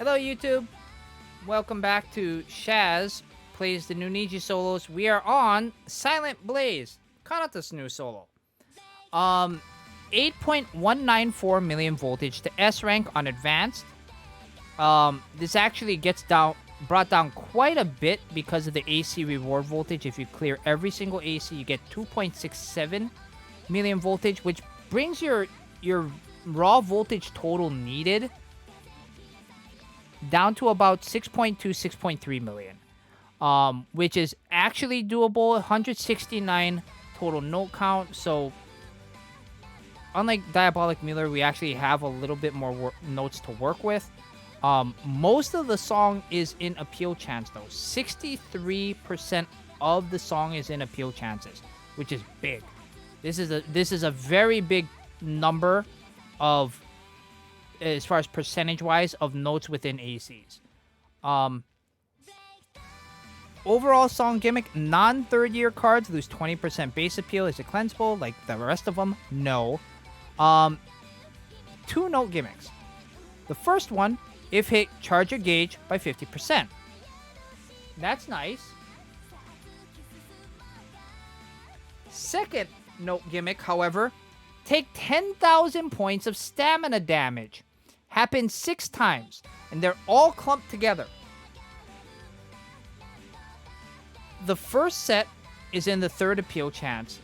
Hello, YouTube. Welcome back to Shaz Plays the New Niji solos. We are on Silent Blaze, Kanata's new solo. 8.194 million voltage to S rank on advanced. This actually gets brought down quite a bit because of the AC reward voltage. If you clear every single AC, you get 2.67 million voltage, which brings your raw voltage total needed down to about 6.2, 6.3 million, which is actually doable. 169 total note count. So unlike Diabolic Miller, we actually have a little bit more notes to work with. Most of the song is in appeal chants, though. 63% of the song is in appeal chances, which is big. This is a very big number of, as far as percentage-wise, of notes within ACs. Overall song gimmick, non-third year cards lose 20% base appeal. Is it cleansable like the rest of them? No. Two note gimmicks. The first one, if hit, charge your gauge by 50%. That's nice. Second note gimmick, however, take 10,000 points of stamina damage. Happens 6 times, and they're all clumped together. The first set is in the 3rd appeal chance.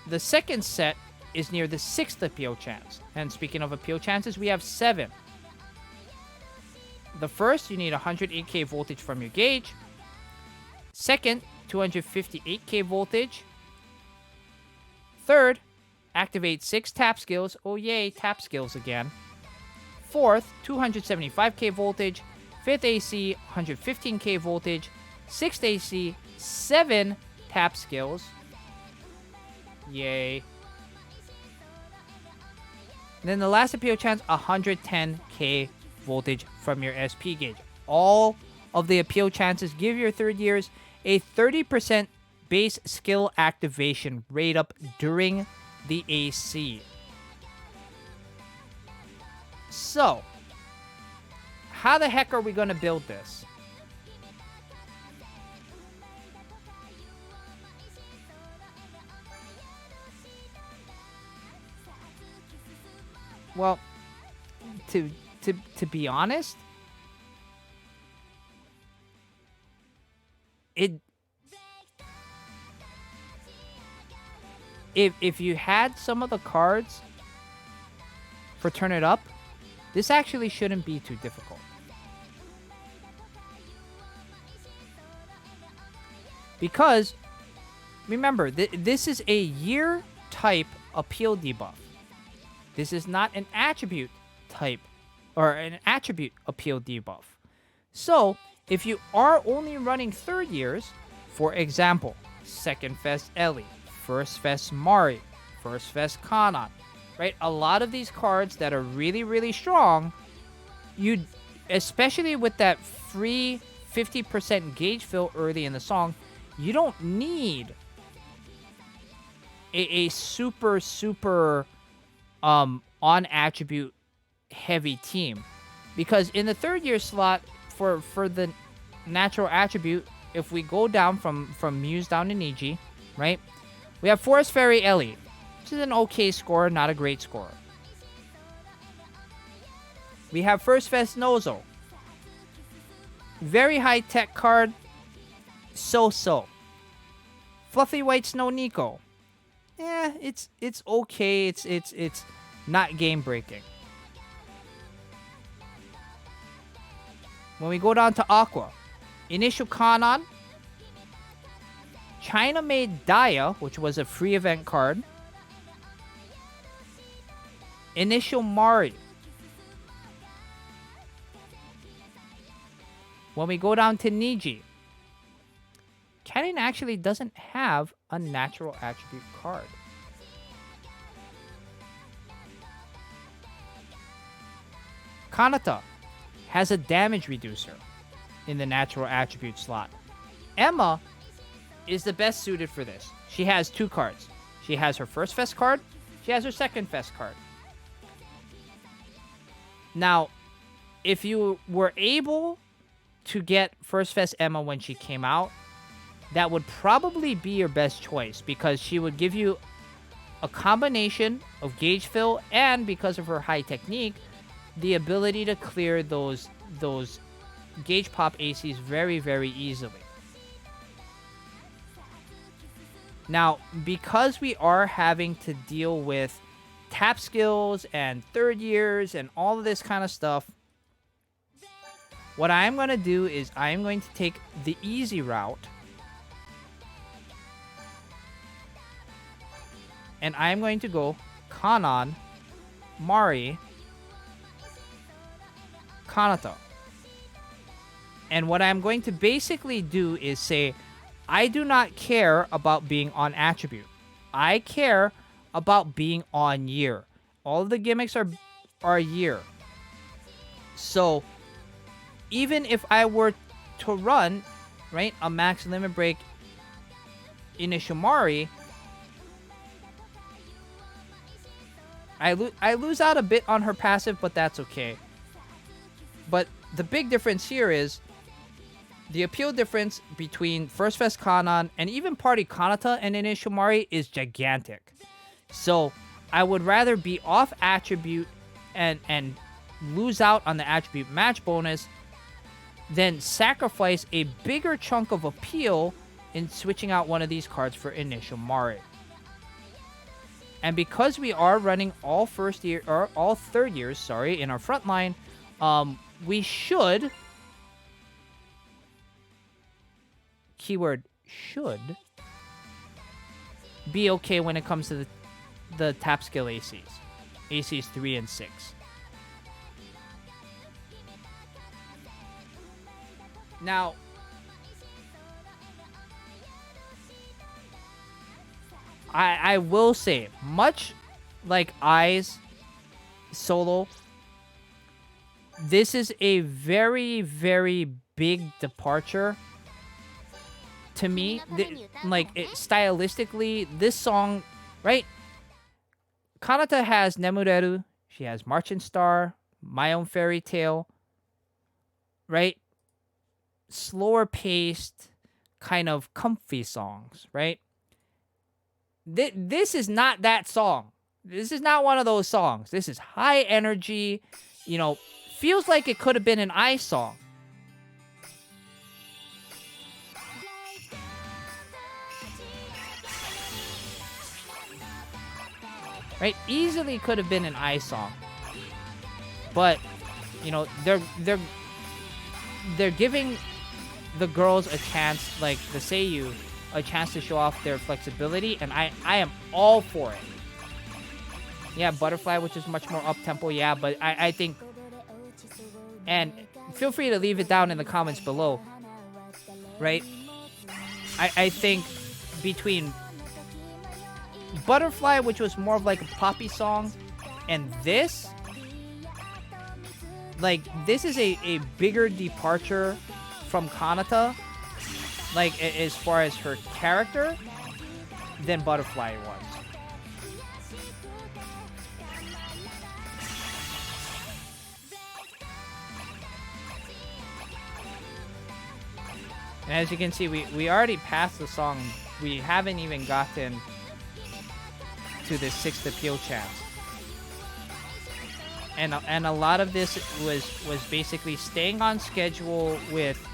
The second set is near the 6th appeal chance. And speaking of appeal chances, we have 7. The first, you need 108k voltage from your gauge. Second, 258k voltage. Third, activate 6 tap skills. Oh yay, tap skills again. Fourth, 275k voltage. Fifth AC, 115k voltage. Sixth AC, 7 tap skills. Yay. And then the last appeal chance, 110k voltage from your SP gauge. All of the appeal chances give your third years a 30% base skill activation rate up during the AC. So, how the heck are we going to build this? Well, to be honest, if you had some of the cards for Turn It Up, this actually shouldn't be too difficult. Because, remember, this is a year type appeal debuff. This is not an attribute type or an attribute appeal debuff. So, if you are only running third years, for example, Second Fest Ellie, First Fest Mari, First Fest Kanan, right? A lot of these cards that are really, really strong, you, especially with that free 50% gauge fill early in the song, you don't need a super on attribute heavy team, because in the third year slot for the natural attribute, if we go down from Muse down to Niji, right, we have Forest Fairy Ellie, which is an okay score, not a great score. We have First Fest Nozo, very high tech card, so. Fluffy White Snow Nico, it's okay. It's not game breaking. When we go down to Aqua, Initial Kanan, China Made Daya, which was a free event card, Initial Mari. When we go down to Niji, Kennen actually doesn't have a natural attribute card. Kanata has a damage reducer in the natural attribute slot. Emma is the best suited for this. She has 2 cards. She has her first Fest card. She has her second Fest card. Now, if you were able to get First Fest Emma when she came out, that would probably be your best choice because she would give you a combination of gauge fill and, because of her high technique, the ability to clear those gauge pop ACs very, very easily. Now, because we are having to deal with tap skills and third years and all of this kind of stuff, what I'm going to do is I'm going to take the easy route. And I'm going to go Kanan, Mari, Kanata. And what I'm going to basically do is say, I do not care about being on attribute. I care about being on year. All of the gimmicks are year. So even if I were to run, right, a max limit break initial Mari, I lose out a bit on her passive, but that's okay. But the big difference here is the appeal difference between First Fest Kanan and even Party Kanata and Initial Mari is gigantic. So I would rather be off attribute and lose out on the attribute match bonus than sacrifice a bigger chunk of appeal in switching out one of these cards for Initial Mari. And because we are running all third years, in our front line, we should, keyword should, be okay when it comes to the tap skill ACs. ACs 3 and 6. Now, I will say, much like Ai's solo, this is a very, very big departure to me. Stylistically, this song, right? Kanata has Nemureru, she has Marching Star, My Own Fairy Tale, right? Slower paced, kind of comfy songs, right? This is not that song. This is not one of those songs. This is high energy, feels like it could have been an Ice song. Right? Easily could have been an Ice song. But, they're giving the girls a chance, like the Seiyu, a chance to show off their flexibility, and I am all for it. Yeah, Butterfly, which is much more up-tempo, yeah, but I think... And feel free to leave it down in the comments below, right? I think between Butterfly, which was more of like a poppy song, and this... this is a bigger departure from Kanata, as far as her character, than Butterfly was. And as you can see, we already passed the song. We haven't even gotten to the 6th appeal chance. And a lot of this was basically staying on schedule with,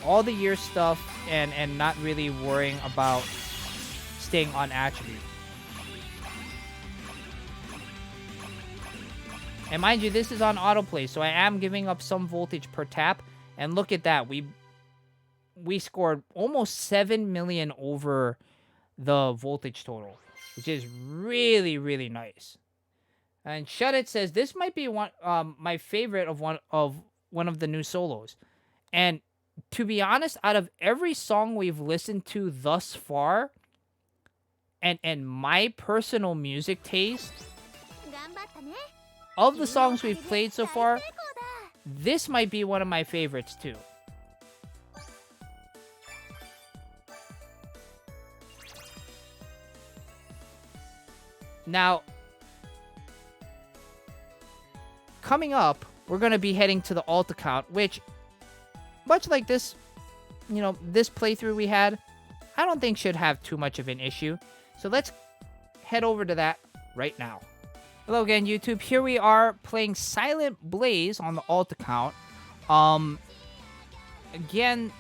all the year stuff and not really worrying about staying on attribute. And mind you, this is on autoplay, so I am giving up some voltage per tap. And look at that. We scored almost 7 million over the voltage total, which is really, really nice. And Shut It says this might be my favorite of one of the new solos. And to be honest, out of every song we've listened to thus far, and my personal music taste, of the songs we've played so far, this might be one of my favorites too. Now, coming up, we're going to be heading to the alt account, which, much like this, this playthrough we had, I don't think should have too much of an issue. So let's head over to that right now. Hello again, YouTube. Here we are playing Silent Blaze on the alt account. Again,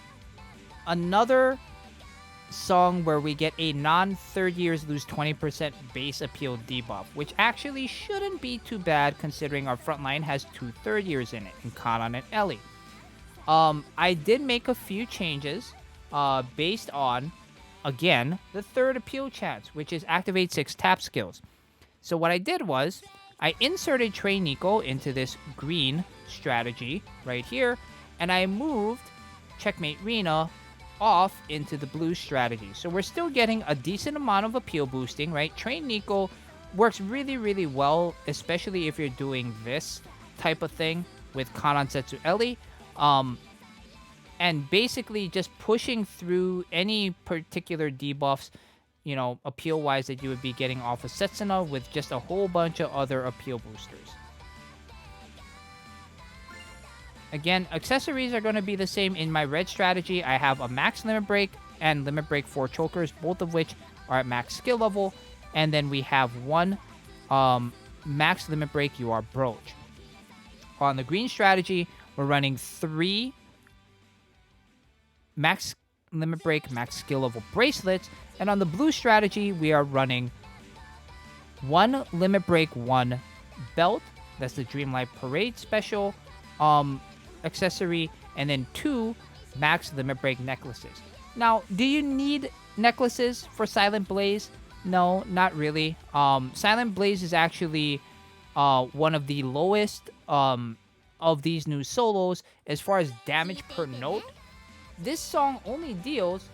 another song where we get a non-third years lose 20% base appeal debuff, which actually shouldn't be too bad considering our front line has 2 third years in it, in Kanan and Ellie. I did make a few changes based on, again, the third appeal chance, which is activate 6 tap skills. So what I did was, I inserted Train Nico into this green strategy right here, and I moved Checkmate Rena off into the blue strategy. So we're still getting a decent amount of appeal boosting, right? Train Nico works really, really well, especially if you're doing this type of thing with Kanan Setsu Ellie. And basically just pushing through any particular debuffs, appeal-wise that you would be getting off of Setsuna with just a whole bunch of other appeal boosters. Again, accessories are going to be the same in my red strategy. I have a max limit break and limit break 4 chokers, both of which are at max skill level. And then we have one max limit break UR brooch. On the green strategy, we're running 3 max limit break, max skill level bracelets. And on the blue strategy, we are running 1 limit break, 1 belt. That's the Dreamlight Parade special accessory, and then 2 max limit break necklaces. Now, do you need necklaces for Silent Blaze? No, not really. Silent Blaze is actually one of the lowest of these new solos as far as damage per note. This song only deals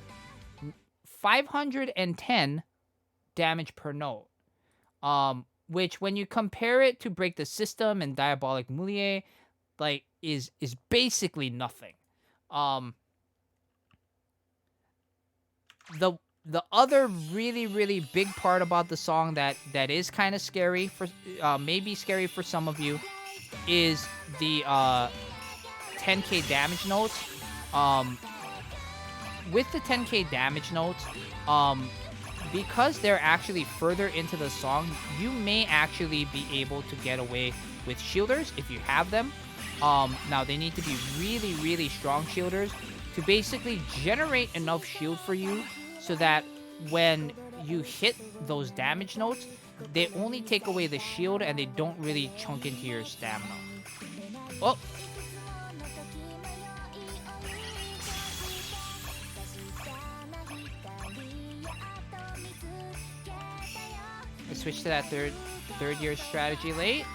510 damage per note, which when you compare it to Break the System and Diabolic Moulier, like is basically nothing. The other really, really big part about the song that is kind of scary for maybe scary for some of you is the 10k damage notes. With the 10k damage notes, because they're actually further into the song, you may actually be able to get away with shielders if you have them. Now, they need to be really, really strong shielders to basically generate enough shield for you so that when you hit those damage notes, they only take away the shield and they don't really chunk into your stamina. Oh! Let's switch to that third year strategy late.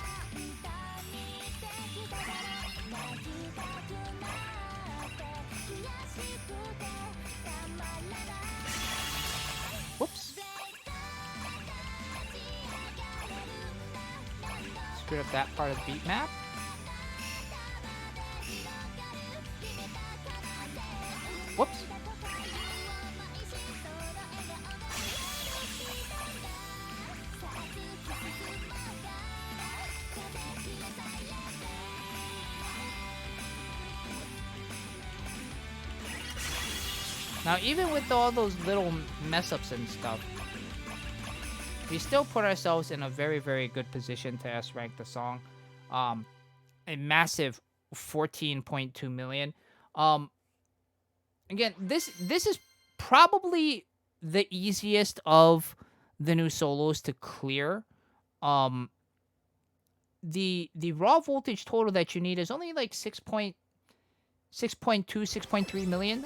Whoops. Screwed up that part of the beat map. Whoops. Now, even with all those little mess-ups and stuff, we still put ourselves in a very, very good position to S-rank the song. A massive 14.2 million. Again, this is probably the easiest of the new solos to clear. The raw voltage total that you need is only like 6.2, 6.3 million.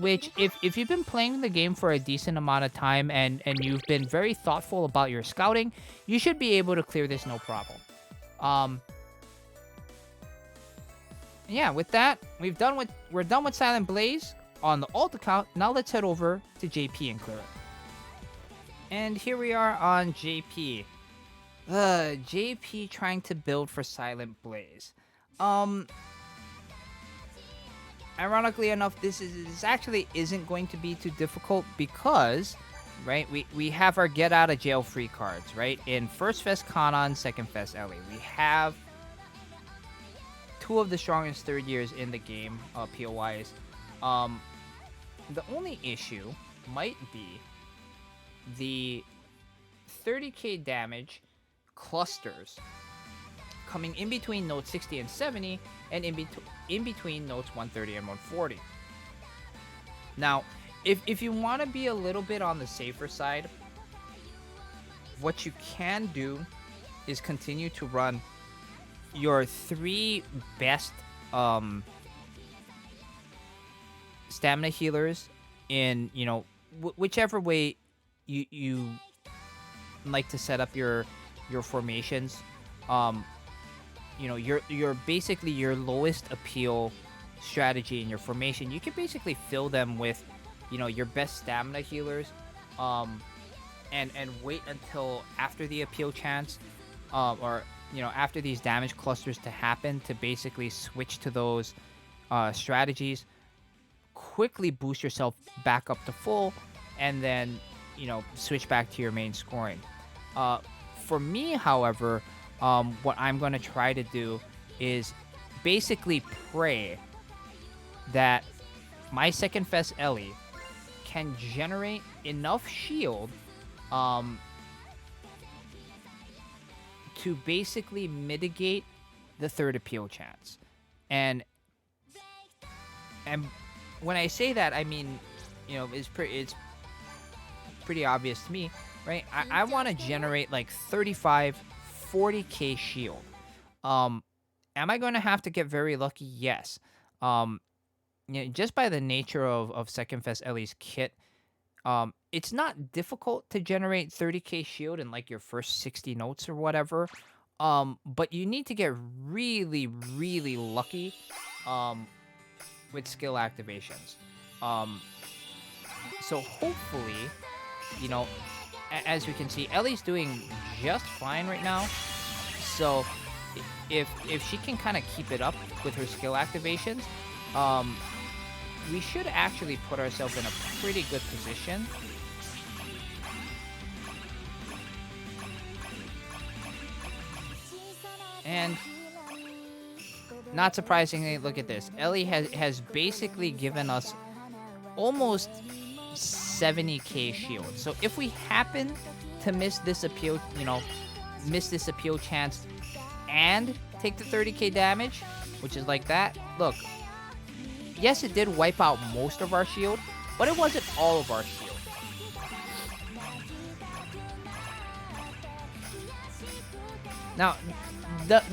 Which if you've been playing the game for a decent amount of time and you've been very thoughtful about your scouting, you should be able to clear this no problem. Yeah, with that, we're done with Silent Blaze on the alt account. Now let's head over to JP and clear it. And here we are on JP. JP trying to build for Silent Blaze. Ironically enough, this actually isn't going to be too difficult because, right, we have our get out of jail free cards, right? In first Fest Kanan, second Fest Ellie. We have two of the strongest third years in the game, PO wise. The only issue might be the 30k damage clusters coming in between notes 60 and 70, and in between notes 130 and 140. Now, if you want to be a little bit on the safer side, what you can do is continue to run your 3 best stamina healers in, you know, whichever way you like to set up your formations. You know, your basically your lowest appeal strategy in your formation. You can basically fill them with, you know, your best stamina healers, and wait until after the appeal chance, or you know, after these damage clusters to happen, to basically switch to those strategies. Quickly boost yourself back up to full, and then, you know, switch back to your main scoring. For me, however, what I'm going to try to do is basically pray that my second Fest Ellie can generate enough shield to basically mitigate the third appeal chance. And when I say that, I mean, you know, it's pretty obvious to me, right? I want to generate like 35, 40k shield. Am I going to have to get very lucky? Yes. You know, just by the nature of Second Fest Ellie's kit, it's not difficult to generate 30k shield in like your first 60 notes or whatever. But you need to get really, really lucky with skill activations. So hopefully, you know, as we can see, Ellie's doing just fine right now. So if she can kind of keep it up with her skill activations, we should actually put ourselves in a pretty good position. And not surprisingly, look at this. Ellie has basically given us almost 70k shield. So if we happen to miss this appeal, you know, miss this appeal chance and take the 30k damage, which is like that, look, yes, it did wipe out most of our shield, but it wasn't all of our shield. Now,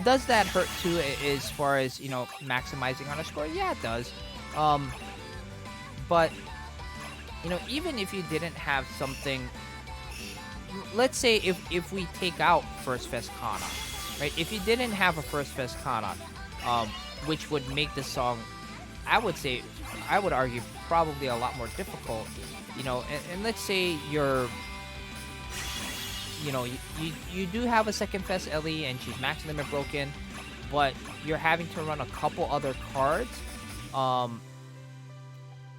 does that hurt too, as far as, you know, maximizing on a score? Yeah, it does. But, you know, even if you didn't have something, let's say if we take out First Fest Kana, right? If you didn't have a First Fest Kana, which would make the song, I would argue, probably a lot more difficult, you know, and let's say you're, you know, you do have a second Fest Ellie and she's max limit broken, but you're having to run a couple other cards,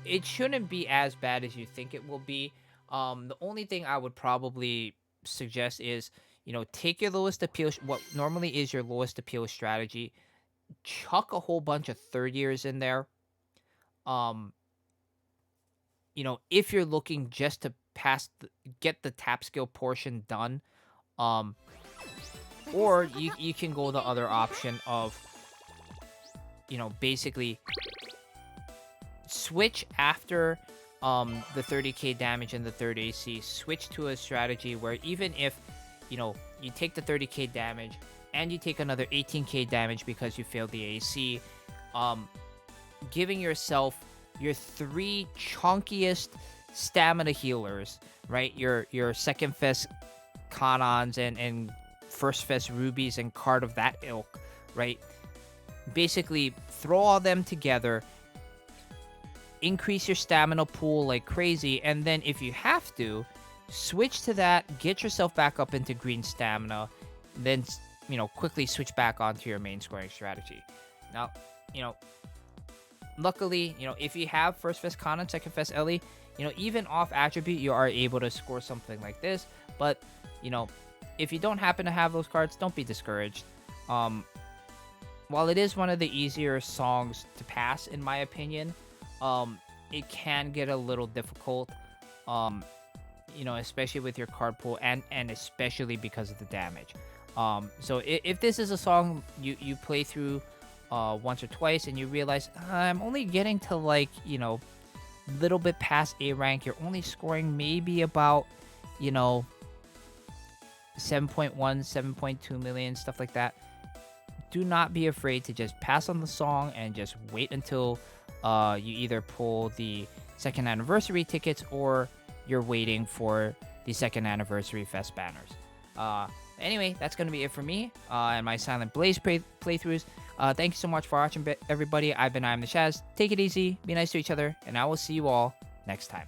it shouldn't be as bad as you think it will be. The only thing I would probably suggest is, you know, take your lowest appeal, what normally is your lowest appeal strategy, chuck a whole bunch of third years in there. You know, if you're looking just to get the tap skill portion done, or you can go the other option of, you know, basically switch after the 30k damage and the third AC, switch to a strategy where even if, you know, you take the 30k damage and you take another 18k damage because you failed the AC, giving yourself your 3 chunkiest stamina healers, right? Your second Fest Kanons and first Fest Rubies and card of that ilk, right? Basically, throw all them together, increase your stamina pool like crazy, and then if you have to, switch to that, get yourself back up into green stamina, then, you know, quickly switch back onto your main scoring strategy. Now, you know, luckily, you know, if you have First Fest Kana, Second Fest Ellie, you know, even off attribute, you are able to score something like this. But, you know, if you don't happen to have those cards, don't be discouraged. while it is one of the easier songs to pass, in my opinion, it can get a little difficult. Um, especially with your card pool, and especially because of the damage. So if this is a song you play through once or twice and you realize I'm only getting to like little bit past A rank, you're only scoring maybe about 7.1, 7.2 million, stuff like that. Do not be afraid to just pass on the song and just wait until you either pull the second anniversary tickets or you're waiting for the second anniversary fest banners. Anyway, that's going to be it for me and my Silent Blaze playthroughs. Thank you so much for watching, everybody. I'm the Shaz. Take it easy, be nice to each other, and I will see you all next time.